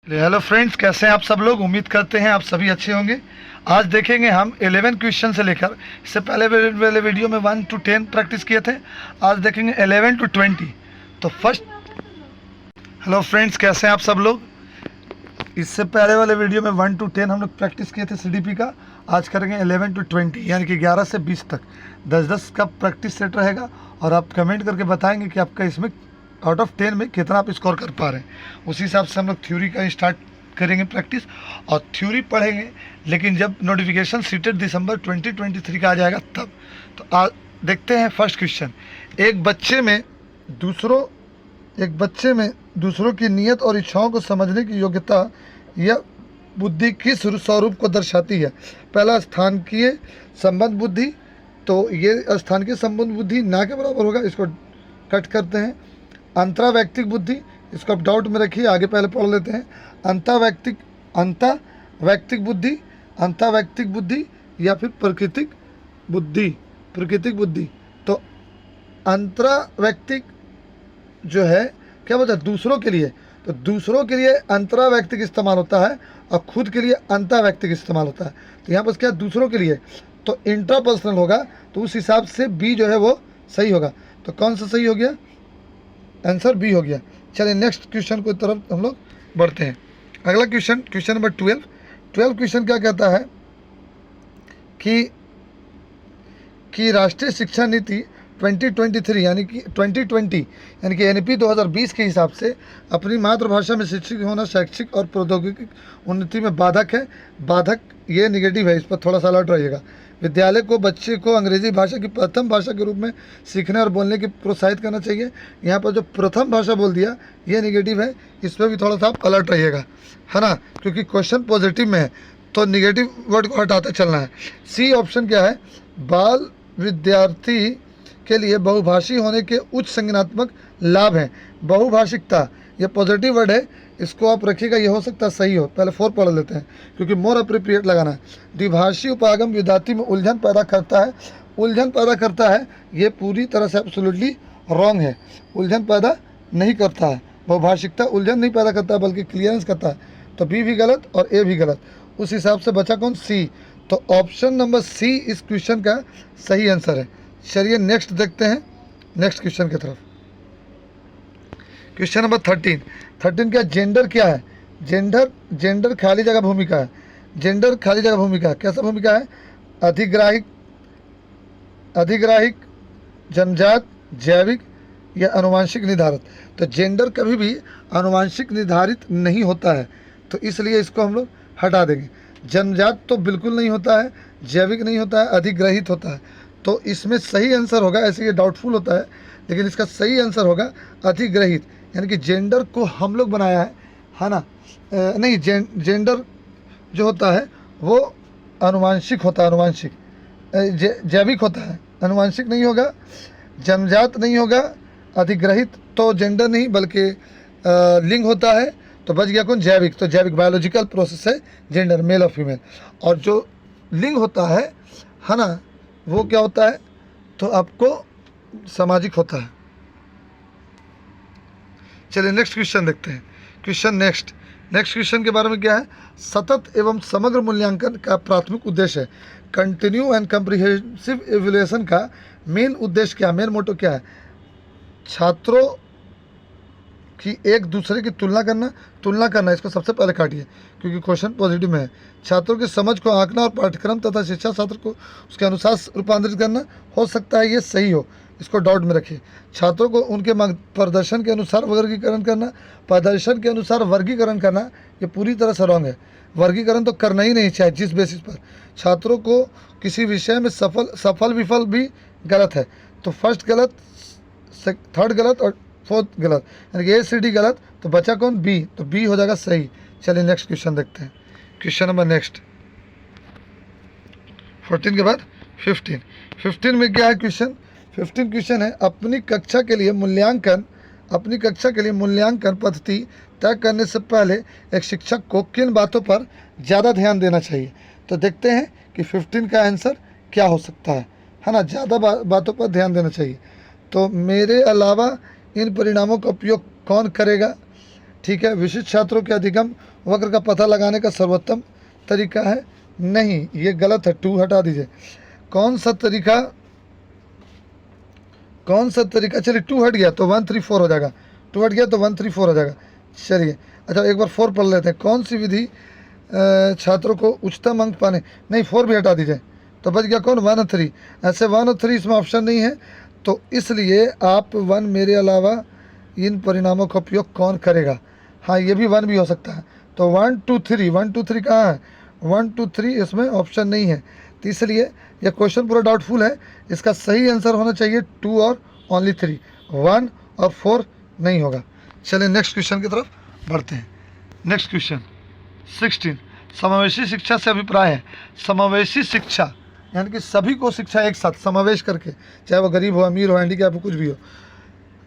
Hello friends, कैसे हैं आप सब लोग। उम्मीद करते हैं आप सभी अच्छे होंगे। आज देखेंगे हम 11 क्वेश्चन से लेकर, इससे पहले वाले वीडियो में 1 to 10 प्रैक्टिस किए थे। आज देखेंगे 11 to 20। तो फर्स्ट, हेलो फ्रेंड्स, कैसे हैं आप सब लोग। इससे पहले वाले वीडियो में 1 to 10 हम लोग प्रैक्टिस किए थे सीडीपी का। आज करेंगे 11 to 20, यानी कि 11 से 20 तक 10-10 का प्रैक्टिस सेट रहेगा। और आप कमेंट करके बताएंगे कि आपका इसमें आउट ऑफ 10 में कितना आप स्कोर कर पा रहे हैं। उसी हिसाब से हम लोग थ्योरी का स्टार्ट करेंगे प्रैक्टिस, और थ्योरी पढ़ेंगे। लेकिन जब नोटिफिकेशन सीटेड दिसंबर 2023 का आ जाएगा तब। तो देखते हैं फर्स्ट क्वेश्चन। एक बच्चे में दूसरों की नीयत और इच्छाओं को समझने की योग्यता या बुद्धि किस स्वरूप को दर्शाती है। पहला, स्थानिकीय संबंध बुद्धि। तो ये स्थानिकीय संबंध बुद्धि ना के बराबर होगा, इसको कट करते हैं। अंतरावैयक्तिक बुद्धि, इसको आप डाउट में रखिए, आगे पहले पढ़ लेते हैं। अंतरावैयक्तिक बुद्धि या फिर प्राकृतिक बुद्धि। तो अंतरावैयक्तिक जो है क्या बोलते हैं, दूसरों के लिए। तो दूसरों के लिए अंतरावैयक्तिक इस्तेमाल होता है और खुद के लिए अंतरावैयक्तिक इस्तेमाल होता है। तो यहाँ पर क्या दूसरों के लिए, तो इंट्रापर्सनल होगा। तो उस हिसाब से बी जो है वो सही होगा। तो कौन सा सही हो गया, आंसर बी हो गया। चलिए नेक्स्ट क्वेश्चन की तरफ हम लोग बढ़ते हैं। अगला क्वेश्चन नंबर 12 क्वेश्चन क्या कहता है कि राष्ट्रीय शिक्षा नीति 2023 यानी कि 2020 यानी कि एनईपी 2020 के हिसाब से अपनी मातृभाषा में शिक्षित होना शैक्षिक और प्रौद्योगिकी उन्नति में बाधक है। बाधक ये निगेटिव है, इस पर थोड़ा सा अलर्ट रहिएगा। विद्यालय को बच्चे को अंग्रेजी भाषा की प्रथम भाषा के रूप में सीखने और बोलने की प्रोत्साहित करना चाहिए। यहाँ पर जो प्रथम भाषा बोल दिया ये निगेटिव है, इस पर भी थोड़ा सा आप अलर्ट रहिएगा, है ना, क्योंकि क्वेश्चन पॉजिटिव में है तो निगेटिव वर्ड को हटाते चलना है। सी ऑप्शन क्या है, बाल विद्यार्थी के लिए बहुभाषी होने के उच्च संज्ञानात्मक लाभ हैं। बहुभाषिकता ये पॉजिटिव वर्ड है, इसको आप रखिएगा, ये हो सकता है सही हो। पहले 4 पढ़ लेते हैं क्योंकि मोर अप्रोप्रिएट लगाना है। द्विभाषी उपागम विद्यार्थी में उलझन पैदा करता है, ये पूरी तरह से एब्सोल्युटली रॉन्ग है। उलझन पैदा नहीं करता है, बहुभाषिकता उलझन नहीं पैदा करता है बल्कि क्लियरेंस करता है। तो बी भी गलत और ए भी गलत। उस हिसाब से बचा कौन, सी। तो ऑप्शन नंबर सी इस क्वेश्चन का सही आंसर है। चलिए नेक्स्ट देखते हैं, नेक्स्ट क्वेश्चन की तरफ। क्वेश्चन नंबर 13 क्या, जेंडर क्या है। जेंडर खाली जगह भूमिका है। जेंडर खाली जगह भूमिका कैसा भूमिका है, अधिग्राहिक, जन्मजात, जैविक या अनुवांशिक निर्धारित। तो जेंडर कभी भी अनुवांशिक निर्धारित नहीं होता है, तो इसलिए इसको हम लोग हटा देंगे। जन्मजात तो बिल्कुल नहीं होता है, जैविक नहीं होता है, अधिग्रहित होता है। तो इसमें सही आंसर होगा, ऐसे ये डाउटफुल होता है लेकिन इसका सही आंसर होगा अधिग्रहित। यानी कि जेंडर को हम लोग बनाया है ना, नहीं, जेंडर जो होता है वो अनुवांशिक होता है, अनुवांशिक जैविक होता है, अनुवांशिक नहीं होगा, जन्मजात नहीं होगा, अधिग्रहित तो जेंडर नहीं बल्कि लिंग होता है। तो बच गया कौन, जैविक। तो जैविक बायोलॉजिकल प्रोसेस है जेंडर, मेल और फीमेल। और जो लिंग होता है ना, वो क्या होता है, तो आपको सामाजिक होता है। चलिए नेक्स्ट क्वेश्चन देखते हैं। नेक्स्ट क्वेश्चन के बारे में क्या है, सतत एवं समग्र मूल्यांकन का प्राथमिक उद्देश्य है। कंटिन्यू एंड कम्प्रिहेंसिव इवैल्यूएशन का मेन उद्देश्य क्या है, मेन मोटो क्या है, छात्रों कि एक दूसरे की तुलना करना। इसको सबसे पहले काटिए क्योंकि क्वेश्चन पॉजिटिव में है। छात्रों की समझ को आंकना और पाठ्यक्रम तथा शिक्षा शास्त्र को उसके अनुसार रूपांतरित करना। हो सकता है ये सही हो, इसको डाउट में रखिए। छात्रों को उनके प्रदर्शन के अनुसार वर्गीकरण करना, ये पूरी तरह से रॉन्ग है। वर्गीकरण तो करना ही नहीं चाहिए जिस बेसिस पर छात्रों को किसी विषय में सफल विफल भी गलत है। तो फर्स्ट गलत, थर्ड गलत और फोर्थ गलत, यानी कि ए सी डी गलत। तो बचा कौन, बी। तो बी हो जाएगा सही। चलिए नेक्स्ट क्वेश्चन देखते हैं। क्वेश्चन नंबर नेक्स्ट 14 के बाद 15 में क्या है क्वेश्चन, 15 क्वेश्चन है, अपनी कक्षा के लिए मूल्यांकन पद्धति तय करने से पहले एक शिक्षक को किन बातों पर ज़्यादा ध्यान देना चाहिए। तो देखते हैं कि 15 का आंसर क्या हो सकता है ना, ज़्यादा बातों पर ध्यान देना चाहिए। तो मेरे अलावा इन परिणामों का उपयोग कौन करेगा, ठीक है। विशिष्ट छात्रों के अधिगम वक्र का पता लगाने का सर्वोत्तम तरीका है, नहीं, ये गलत है, 2 हटा दीजिए। कौन सा तरीका, चलिए 2 हट गया तो 1 3 4 हो जाएगा, 2 हट गया तो 1 3 4 हो जाएगा। चलिए अच्छा एक बार 4 पढ़ लेते हैं। कौन सी विधि छात्रों को उच्चतम अंक पाने, नहीं 4 भी हटा दीजिए, तो बच गया कौन 1 और 3। ऐसे 1 और 3 इसमें ऑप्शन नहीं है, तो इसलिए आप 1 मेरे अलावा इन परिणामों का उपयोग कौन करेगा, हाँ ये भी 1 भी हो सकता है। तो 1 2 3, 1 2 3 कहाँ है, 1 2 3 इसमें ऑप्शन नहीं है, तो इसलिए यह क्वेश्चन पूरा डाउटफुल है। इसका सही आंसर होना चाहिए 2 और ओनली 3, 1 और 4 नहीं होगा। चलिए नेक्स्ट क्वेश्चन की तरफ बढ़ते हैं। नेक्स्ट क्वेश्चन 16, समावेशी शिक्षा से अभिप्राय है। समावेशी शिक्षा यानी कि सभी को शिक्षा एक साथ समावेश करके, चाहे वो गरीब हो, अमीर हो, हैंडीकैप हो, कुछ भी हो।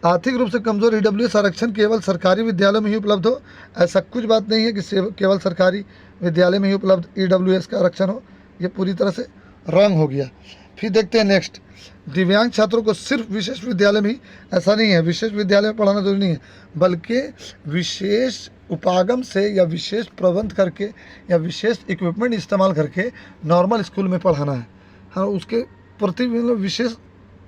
आर्थिक रूप से कमजोर ईडब्ल्यूएस आरक्षण केवल सरकारी विद्यालयों में ही उपलब्ध हो, ऐसा कुछ बात नहीं है कि केवल सरकारी विद्यालय में ही उपलब्ध ईडब्ल्यूएस का आरक्षण हो, ये पूरी तरह से रॉन्ग हो गया। फिर देखते हैं नेक्स्ट, दिव्यांग छात्रों को सिर्फ विशेष विद्यालय में ही, ऐसा नहीं है, विशेष विद्यालय में पढ़ाना जरूरी नहीं है, बल्कि विशेष उपागम से या विशेष प्रबंध करके या विशेष इक्विपमेंट इस्तेमाल करके नॉर्मल स्कूल में पढ़ाना है। हाँ, उसके प्रति मतलब विशेष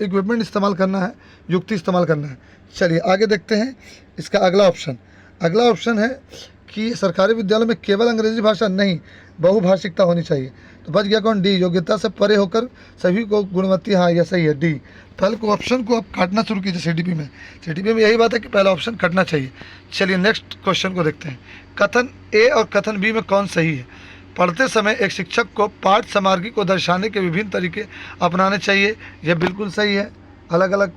इक्विपमेंट इस्तेमाल करना है, युक्ति इस्तेमाल करना है। चलिए आगे देखते हैं इसका अगला ऑप्शन है कि सरकारी विद्यालयों में केवल अंग्रेजी भाषा नहीं, बहुभाषिकता होनी चाहिए। तो बच गया कौन, डी, योग्यता से परे होकर सभी को गुणवत्ता, हाँ ये सही है, डी। पहले को ऑप्शन को आप काटना शुरू कीजिए, सीडीपी में यही बात है कि पहला ऑप्शन कटना चाहिए। चलिए नेक्स्ट क्वेश्चन को देखते हैं। कथन ए और कथन बी में कौन सही है। पढ़ते समय एक शिक्षक को पाठ सामग्री को दर्शाने के विभिन्न तरीके अपनाने चाहिए, यह बिल्कुल सही है। अलग अलग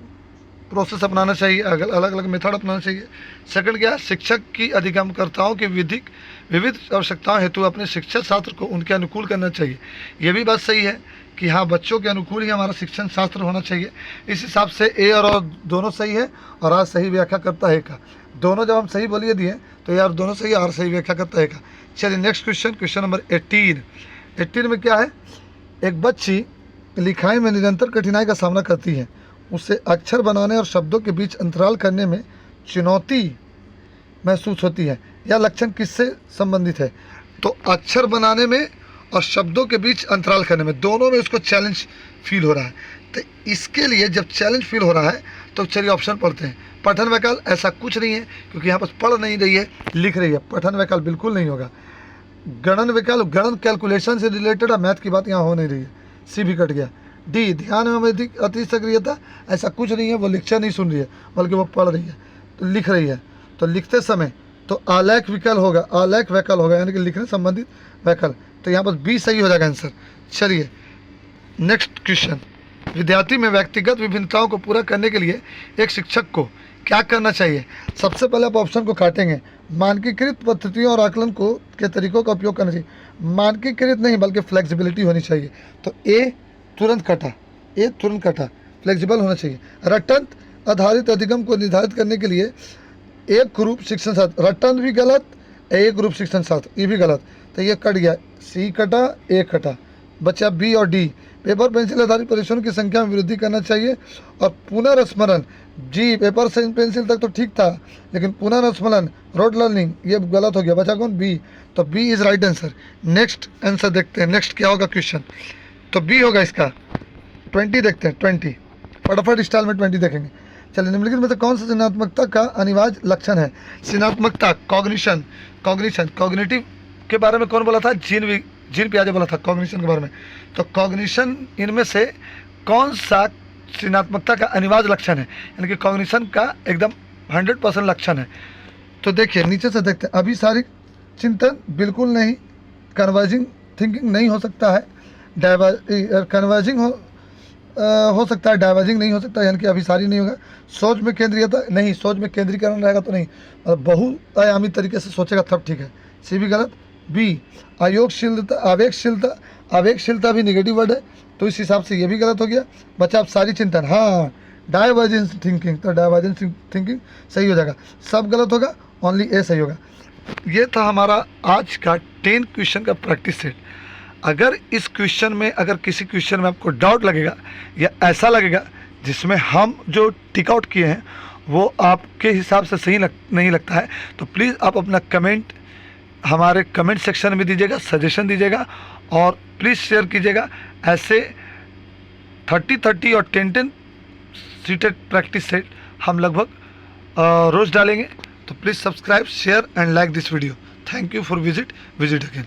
प्रोसेस अपनाना चाहिए, अलग अलग मेथड अपनाना चाहिए। सेकंड क्या, शिक्षक की अधिगमकर्ताओं की विविध आवश्यकताओं हेतु अपने शिक्षण शास्त्र को उनके अनुकूल करना चाहिए, यह भी बात सही है कि हाँ बच्चों के अनुकूल ही हमारा शिक्षण शास्त्र होना चाहिए। इस हिसाब से ए और दोनों सही है, और आज सही व्याख्या करता है का। दोनों जब हम सही बोलिए दिए तो यार दोनों सही और सही व्याख्या करता है का। चलिए नेक्स्ट क्वेश्चन नंबर 18 में क्या है, एक बच्ची लिखाई में निरंतर कठिनाई का सामना करती है, उसे अक्षर बनाने और शब्दों के बीच अंतराल करने में चुनौती महसूस होती है। यह लक्षण किससे संबंधित है। तो अक्षर बनाने में और शब्दों के बीच अंतराल करने में, दोनों में उसको चैलेंज फील हो रहा है। तो इसके लिए जब चैलेंज फील हो रहा है तो चलिए ऑप्शन पढ़ते हैं। पठन वैकल्प ऐसा कुछ नहीं है, क्योंकि यहाँ पर पढ़ नहीं रही है, लिख रही है। पठन वैकल्प बिल्कुल नहीं होगा। गणन वैकल्प, गणन कैलकुलेशन से रिलेटेड है, मैथ की बात यहाँ हो नहीं रही है, सी भी कट गया। डी, ध्यान में अति सक्रियता, ऐसा कुछ नहीं है, वो लेक्चर नहीं सुन रही है बल्कि वो पढ़ रही है, तो लिख रही है। तो लिखते समय तो आलेख विकल्प होगा, आलेख वैकल्प होगा, यानी कि लिखने संबंधित वैकल्प। तो यहाँ पर बी सही हो जाएगा आंसर। चलिए नेक्स्ट क्वेश्चन, विद्यार्थी में व्यक्तिगत विभिन्नताओं को पूरा करने के लिए एक शिक्षक को क्या करना चाहिए। सबसे पहले आप ऑप्शन को काटेंगे, मानकीकृत पद्धतियों और आकलन को के तरीकों का उपयोग करना चाहिए। मानकीकृत नहीं बल्कि फ्लेक्सिबिलिटी होनी चाहिए, तो ए तुरंत कटा, फ्लेक्सिबल होना चाहिए। रटंत आधारित अधिगम को निर्धारित करने के लिए एक रूप शिक्षण शास्त्र, रटंत भी गलत, एक रूप शिक्षण शास्त्र ये भी गलत, तो ये कट गया, सी कटा, ए कटा, बचा बी और डी। पेपर पेंसिल आधारित परीक्षणों की संख्या में वृद्धि करना चाहिए और पुनर्स्मरण, जी पेपर से पेंसिल तक तो ठीक था, लेकिन पुनर्स्मरण रोड लर्निंग ये गलत हो गया, बचा कौन, बी। तो B is right answer. Next answer देखते हैं, नेक्स्ट क्या होगा क्वेश्चन, तो बी होगा इसका। 20 देखते हैं, 20 फटाफट स्टाइल में 20 देखेंगे। चलिए निम्नलिखित में से कौन सा सृजनात्मकता का अनिवार्य लक्षण है। सृजनात्मकता, कॉग्निशन, कॉग्निटिव के बारे में कौन बोला था, जीन पियाजे बोला था कॉग्निशन के बारे में। तो कॉग्निशन इनमें से कौन सा सृजनात्मकता का अनिवार्य लक्षण है, यानी कि कॉग्निशन का एकदम 100% लक्षण है। तो देखिए नीचे से देखते हैं, अभिसारिक चिंतन बिल्कुल नहीं, कन्वर्जिंग थिंकिंग नहीं हो सकता है, कन्वर्जिंग हो सकता है, डाइवर्जिंग नहीं हो सकता, यानी कि अभिसारी नहीं होगा। सोच में केंद्रीयता नहीं, सोच में केंद्रीकरण रहेगा तो नहीं, मतलब बहुआयामी तरीके से सोचेगा तब ठीक है, सी भी गलत। बी, आवेगशीलता भी निगेटिव वर्ड है, तो इस हिसाब से ये भी गलत हो गया। बचा आप सारी चिंतन, हाँ डाइवर्जेंस थिंकिंग, तो डाइवर्जेंस थिंकिंग सही हो जाएगा, सब गलत होगा, ओनली ए सही होगा। ये था हमारा आज का 10 क्वेश्चन का प्रैक्टिस सेट। अगर इस क्वेश्चन में, अगर किसी क्वेश्चन में आपको डाउट लगेगा या ऐसा लगेगा जिसमें हम जो टिक आउट किए हैं वो आपके हिसाब से सही नहीं लगता है तो प्लीज़ आप अपना कमेंट हमारे कमेंट सेक्शन में दीजिएगा, सजेशन दीजिएगा और प्लीज़ शेयर कीजिएगा। ऐसे 30-30 और 10-10 सीटेड प्रैक्टिस सेट हम लगभग रोज़ डालेंगे। तो please subscribe, share and like this video. Thank you for visit again.